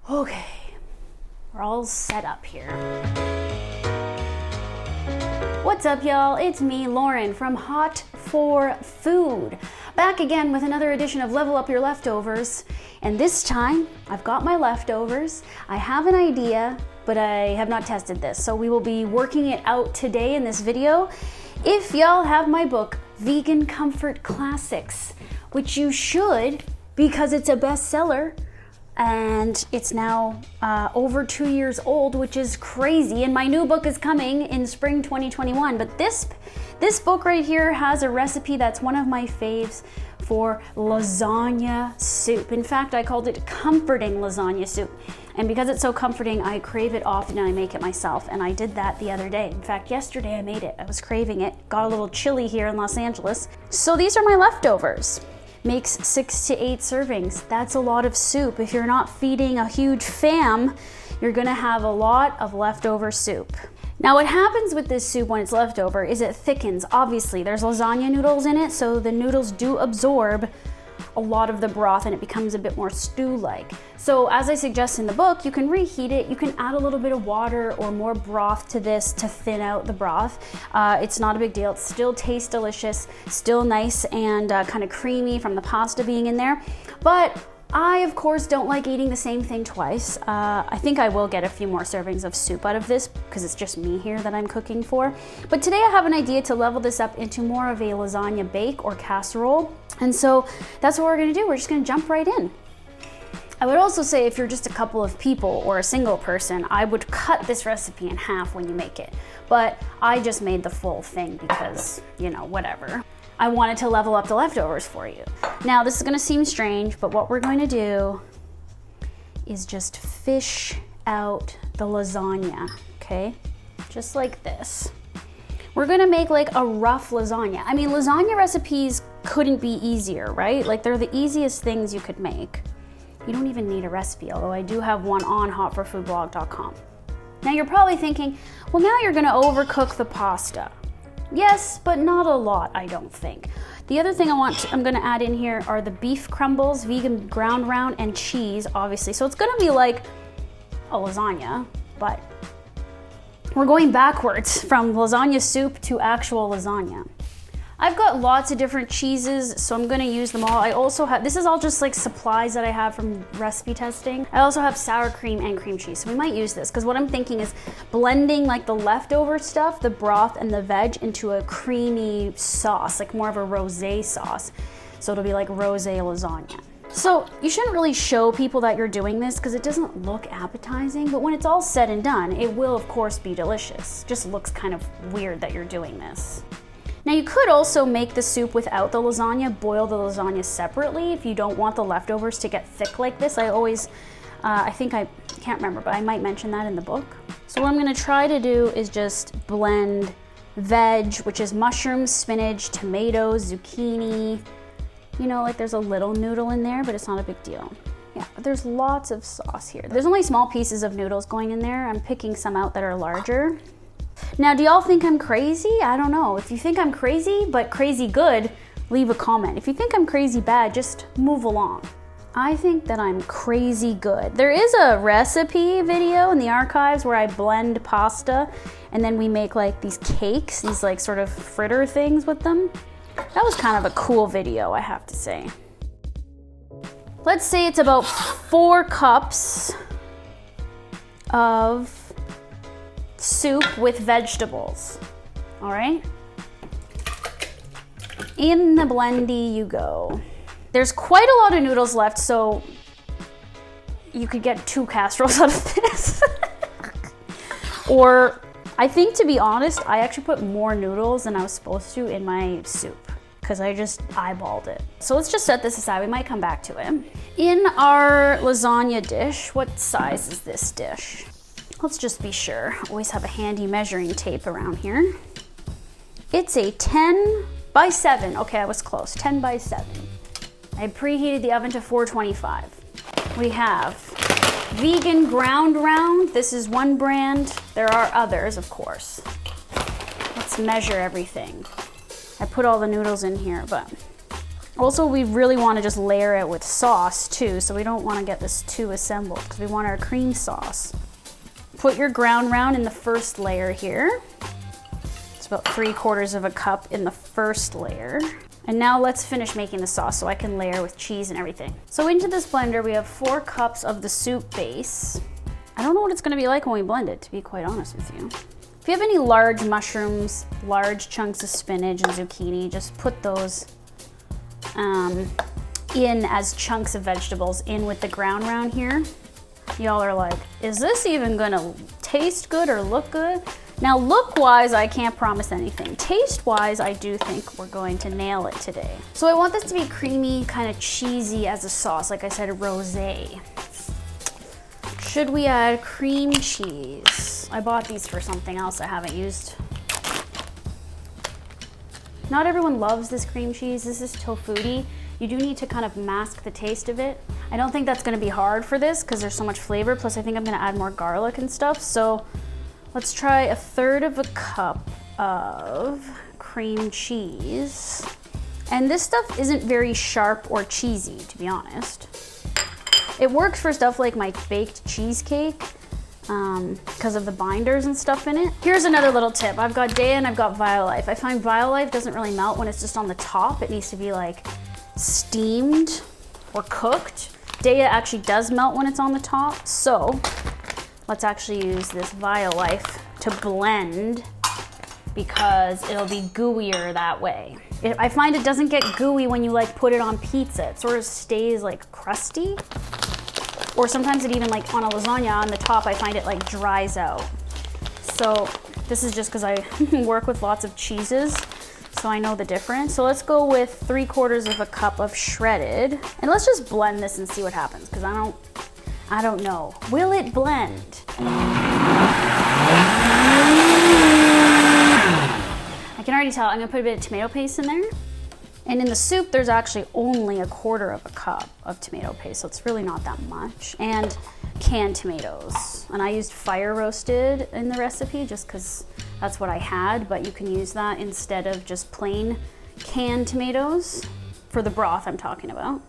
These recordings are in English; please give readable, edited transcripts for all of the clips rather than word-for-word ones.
Okay, we're all set up here. What's up, y'all? It's me, Lauren, from Hot for Food. Back again with another edition of Level Up Your Leftovers. And this time, I've got my leftovers. I have an idea, but I have not tested this. So we will be working it out today in this video. If y'all have my book, Vegan Comfort Classics, which you should because it's a bestseller. And it's now over 2 years old, which is crazy. And my new book is coming in spring 2021. But this book right here has a recipe that's one of my faves for lasagna soup. In fact, I called it comforting lasagna soup. And because it's so comforting, I crave it often and I make it myself. And I did that the other day. In fact, yesterday I made it. I was craving it. Got a little chilly here in Los Angeles. So these are my leftovers. Makes 6 to 8 servings. That's a lot of soup. If you're not feeding a huge fam, you're gonna have a lot of leftover soup. Now what happens with this soup when it's leftover is it thickens. Obviously, there's lasagna noodles in it, so the noodles do absorb a lot of the broth and it becomes a bit more stew-like. So as I suggest in the book, you can reheat it, you can add a little bit of water or more broth to this to thin out the broth. It's not a big deal, it still tastes delicious, still nice and kind of creamy from the pasta being in there. But I, of course, don't like eating the same thing twice. I think I will get a few more servings of soup out of this because it's just me here that I'm cooking for. But today I have an idea to level this up into more of a lasagna bake or casserole. And so that's what we're gonna do. We're just gonna jump right in. I would also say if you're just a couple of people or a single person, I would cut this recipe in half when you make it. But I just made the full thing because, you know, whatever. I wanted to level up the leftovers for you. Now, this is gonna seem strange, but what we're going to do is just fish out the lasagna, okay? Just like this. We're gonna make like a rough lasagna. I mean, lasagna recipes couldn't be easier, right? Like they're the easiest things you could make. You don't even need a recipe, although I do have one on hotforfoodblog.com. Now you're probably thinking, well, now you're gonna overcook the pasta. Yes, but not a lot, I don't think. The other thing I'm gonna add in here are the beef crumbles, vegan ground round, and cheese, obviously. So it's gonna be like a lasagna, but we're going backwards from lasagna soup to actual lasagna. I've got lots of different cheeses, so I'm gonna use them all. I also have, this is all just like supplies that I have from recipe testing. I also have sour cream and cream cheese, so we might use this, because what I'm thinking is blending like the leftover stuff, the broth and the veg, into a creamy sauce, like more of a rosé sauce. So it'll be like rosé lasagna. So you shouldn't really show people that you're doing this because it doesn't look appetizing, but when it's all said and done, it will of course be delicious. Just looks kind of weird that you're doing this. Now you could also make the soup without the lasagna, boil the lasagna separately if you don't want the leftovers to get thick like this. I always, I can't remember, but I might mention that in the book. So what I'm gonna try to do is just blend veg, which is mushrooms, spinach, tomatoes, zucchini. You know, like there's a little noodle in there, but it's not a big deal. Yeah, but there's lots of sauce here. There's only small pieces of noodles going in there. I'm picking some out that are larger. Now, do y'all think I'm crazy? I don't know. If you think I'm crazy, but crazy good, leave a comment. If you think I'm crazy bad, just move along. I think that I'm crazy good. There is a recipe video in the archives where I blend pasta and then we make like these cakes, these like sort of fritter things with them. That was kind of a cool video, I have to say. Let's say it's about 4 cups of soup with vegetables, all right? In the blendy you go. There's quite a lot of noodles left, so you could get 2 casseroles out of this. Or, I think to be honest, I actually put more noodles than I was supposed to in my soup because I just eyeballed it. So let's just set this aside, we might come back to it. In our lasagna dish, what size is this dish? Let's just be sure. Always have a handy measuring tape around here. It's a 10 by 7. Okay, I was close. 10 by 7. I preheated the oven to 425. We have vegan ground round. This is one brand. There are others, of course. Let's measure everything. I put all the noodles in here, but Also, we really want to just layer it with sauce too, so we don't want to get this too assembled because we want our cream sauce. Put your ground round in the first layer here. It's about 3/4 cup in the first layer. And now let's finish making the sauce so I can layer with cheese and everything. So into this blender, we have 4 cups of the soup base. I don't know what it's gonna be like when we blend it, to be quite honest with you. If you have any large mushrooms, large chunks of spinach and zucchini, just put those in as chunks of vegetables in with the ground round here. Y'all are like, is this even gonna taste good or look good? Now look-wise, I can't promise anything. Taste-wise, I do think we're going to nail it today. So I want this to be creamy, kind of cheesy as a sauce, like I said, rosé. Should we add cream cheese? I bought these for something else I haven't used. Not everyone loves this cream cheese. This is tofu-y. You do need to kind of mask the taste of it. I don't think that's gonna be hard for this because there's so much flavor. Plus I think I'm gonna add more garlic and stuff. So let's try 1/3 cup of cream cheese. And this stuff isn't very sharp or cheesy, to be honest. It works for stuff like my baked cheesecake because of the binders and stuff in it. Here's another little tip. I've got Daya and I've got Violife. I find Violife doesn't really melt when it's just on the top. It needs to be like steamed or cooked. Daya actually does melt when it's on the top. So let's actually use this Violife to blend because it'll be gooier that way. I find it doesn't get gooey when you like put it on pizza. It sort of stays like crusty. Or sometimes it even like on a lasagna on the top, I find it like dries out. So this is just because I work with lots of cheeses, so I know the difference. So let's go with 3/4 cup of shredded. And let's just blend this and see what happens, because I don't know. Will it blend? I can already tell. I'm gonna put a bit of tomato paste in there. And in the soup, there's actually only 1/4 cup of tomato paste, so it's really not that much. And canned tomatoes. And I used fire roasted in the recipe just because that's what I had, but you can use that instead of just plain canned tomatoes for the broth I'm talking about.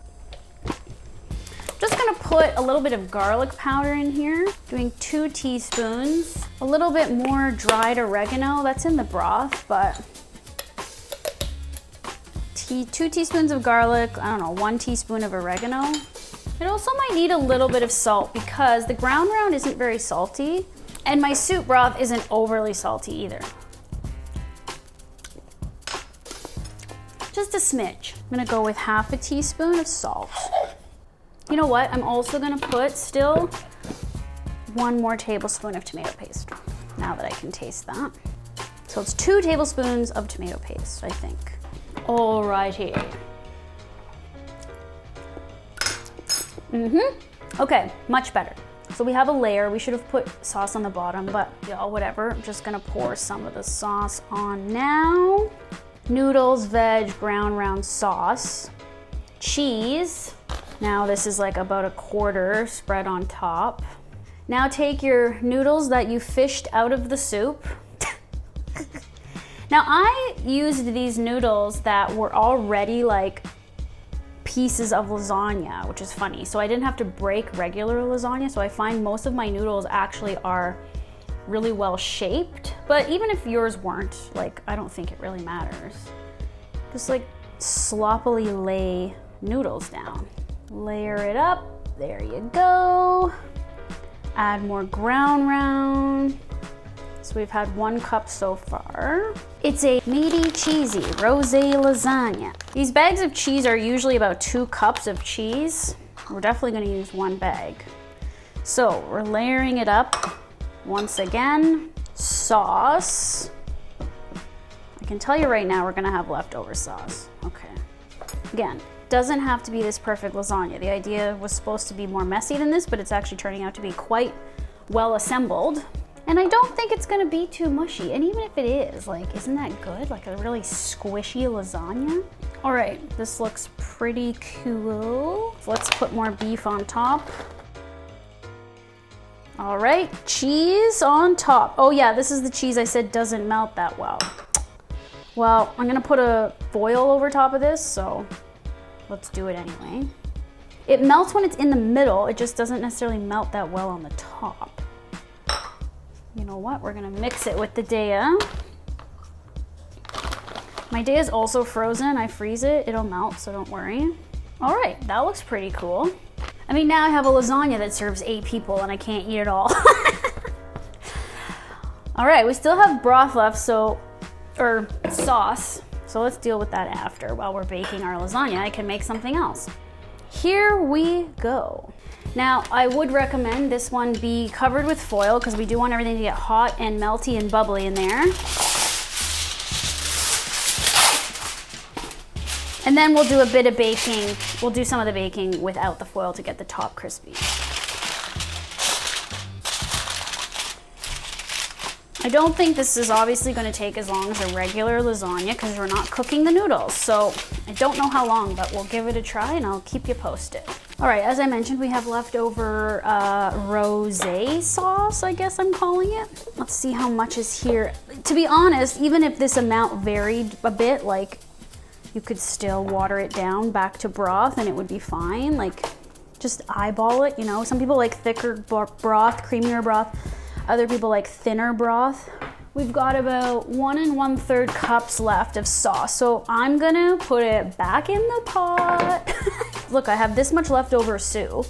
Just gonna put a little bit of garlic powder in here, doing 2 teaspoons, a little bit more dried oregano, that's in the broth, but 2 teaspoons of garlic, I don't know, 1 teaspoon of oregano. It also might need a little bit of salt because the ground round isn't very salty and my soup broth isn't overly salty either. Just a smidge. I'm gonna go with 1/2 teaspoon of salt. You know what? I'm also gonna put still 1 more tablespoon of tomato paste, now that I can taste that. So it's 2 tablespoons of tomato paste, I think. Alrighty. Okay, much better. So we have a layer. We should have put sauce on the bottom, but y'all, whatever. I'm just gonna pour some of the sauce on now. Noodles, veg, ground round sauce, cheese. Now this is like about 1/4 spread on top. Now take your noodles that you fished out of the soup. Now I used these noodles that were already like pieces of lasagna, which is funny. So I didn't have to break regular lasagna. So I find most of my noodles actually are really well shaped. But even if yours weren't, like, I don't think it really matters. Just like sloppily lay noodles down. Layer it up, there you go. Add more ground round. So we've had 1 cup so far. It's a meaty, cheesy rosé lasagna. These bags of cheese are usually about 2 cups of cheese. We're definitely gonna use 1 bag. So we're layering it up once again. Sauce. I can tell you right now we're gonna have leftover sauce. Okay. Again, doesn't have to be this perfect lasagna. The idea was supposed to be more messy than this, but it's actually turning out to be quite well assembled. And I don't think it's gonna be too mushy. And even if it is, like, isn't that good? Like a really squishy lasagna. All right, this looks pretty cool. Let's put more beef on top. All right, cheese on top. Oh yeah, this is the cheese I said doesn't melt that well. Well, I'm gonna put a foil over top of this, so let's do it anyway. It melts when it's in the middle, it just doesn't necessarily melt that well on the top. You know what, we're gonna mix it with the Daya. My Daya is also frozen, I freeze it, it'll melt, so don't worry. All right, that looks pretty cool. I mean, now I have a lasagna that serves 8 people and I can't eat it all. All right, we still have broth left, or sauce, so let's deal with that after. While we're baking our lasagna, I can make something else. Here we go. Now, I would recommend this one be covered with foil because we do want everything to get hot and melty and bubbly in there. And then we'll do a bit of baking. We'll do some of the baking without the foil to get the top crispy. I don't think this is obviously going to take as long as a regular lasagna because we're not cooking the noodles. So I don't know how long, but we'll give it a try and I'll keep you posted. All right, as I mentioned, we have leftover rosé sauce, I guess I'm calling it. Let's see how much is here. To be honest, even if this amount varied a bit, like you could still water it down back to broth and it would be fine. Like just eyeball it, you know. Some people like thicker broth, creamier broth. Other people like thinner broth. We've got about 1 1/3 cups left of sauce. So I'm gonna put it back in the pot. Look, I have this much leftover soup.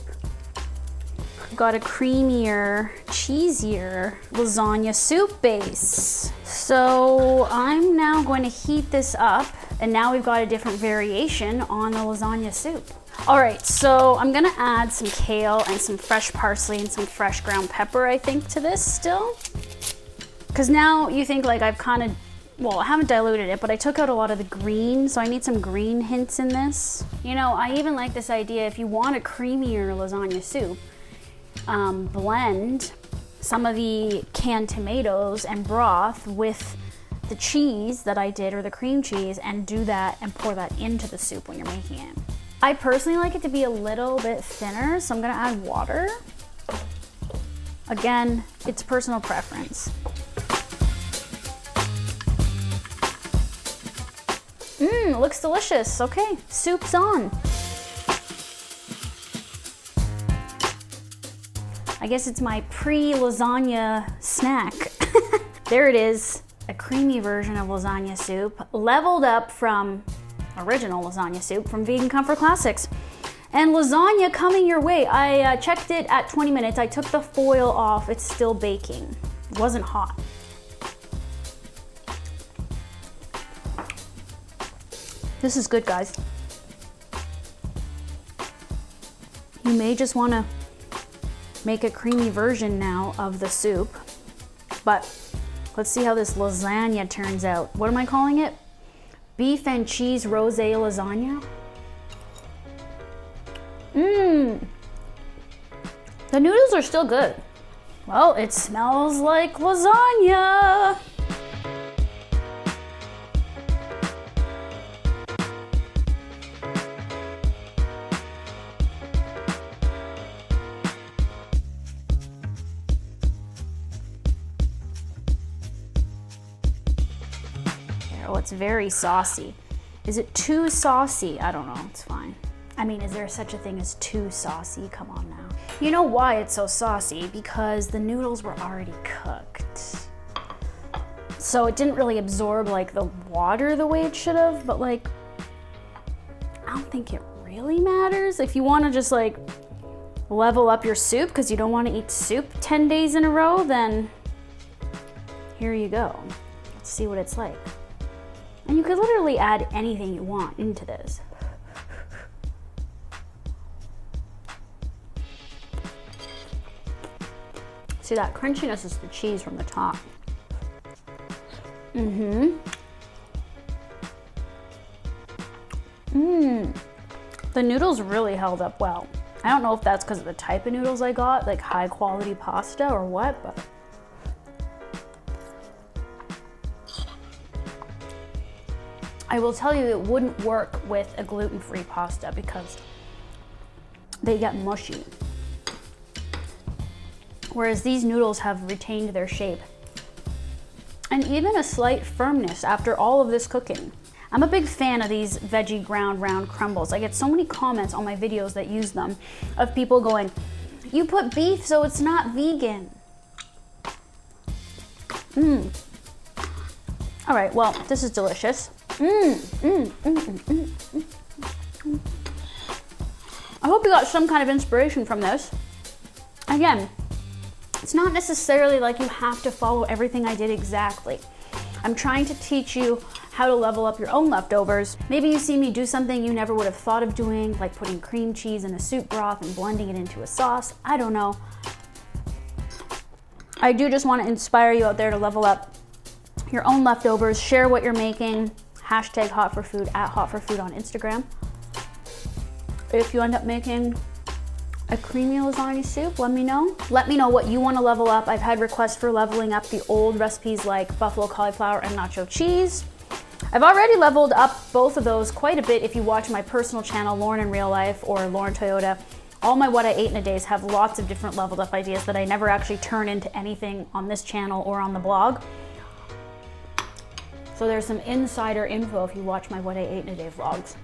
I've got a creamier, cheesier lasagna soup base. So I'm now going to heat this up and now we've got a different variation on the lasagna soup. All right, so I'm gonna add some kale and some fresh parsley and some fresh ground pepper, I think, to this still. Because now you think like I've kind of, well, I haven't diluted it, but I took out a lot of the green, so I need some green hints in this. You know, I even like this idea, if you want a creamier lasagna soup, blend some of the canned tomatoes and broth with the cheese that I did, or the cream cheese, and do that and pour that into the soup when you're making it. I personally like it to be a little bit thinner, so I'm gonna add water. Again, it's personal preference. Mmm, looks delicious. Okay, soup's on. I guess it's my pre-lasagna snack. There it is, a creamy version of lasagna soup, leveled up from original lasagna soup from Vegan Comfort Classics. And lasagna coming your way. I checked it at 20 minutes. I took the foil off. It's still baking. It wasn't hot. This is good, guys. You may just want to make a creamy version now of the soup, but let's see how this lasagna turns out. What am I calling it? Beef and cheese rosé lasagna. Mmm. The noodles are still good. Well, it smells like lasagna. Oh, it's very saucy. Is it too saucy? I don't know, it's fine. I mean, is there such a thing as too saucy? Come on now. You know why it's so saucy? Because the noodles were already cooked. So it didn't really absorb like the water the way it should have, but like, I don't think it really matters. If you want to just like level up your soup because you don't want to eat soup 10 days in a row, then here you go. Let's see what it's like. And you could literally add anything you want into this. See, that crunchiness is the cheese from the top. The noodles really held up well. I don't know if that's because of the type of noodles I got, like high quality pasta or what, but I will tell you it wouldn't work with a gluten-free pasta because they get mushy. Whereas these noodles have retained their shape and even a slight firmness after all of this cooking. I'm a big fan of these veggie ground round crumbles. I get so many comments on my videos that use them of people going, you put beef so it's not vegan. All right, well, this is delicious. I hope you got some kind of inspiration from this. Again, it's not necessarily like you have to follow everything I did exactly. I'm trying to teach you how to level up your own leftovers. Maybe you see me do something you never would have thought of doing, like putting cream cheese in a soup broth and blending it into a sauce. I don't know. I do just want to inspire you out there to level up your own leftovers. Share what you're making. Hashtag #HotForFood at #HotForFood on Instagram. If you end up making a creamy lasagna soup, let me know. Let me know what you want to level up. I've had requests for leveling up the old recipes like buffalo cauliflower and nacho cheese. I've already leveled up both of those quite a bit if you watch my personal channel, Lauren in Real Life or Lauren Toyota. All my What I Ate in a Days have lots of different leveled up ideas that I never actually turn into anything on this channel or on the blog. So there's some insider info if you watch my What I Ate in a Day vlogs.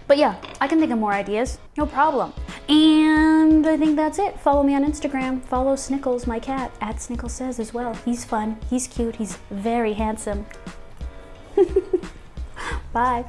But yeah, I can think of more ideas, no problem. And I think that's it. Follow me on Instagram. Follow Snickles, my cat, at Snickles Says as well. He's fun, he's cute, he's very handsome. Bye.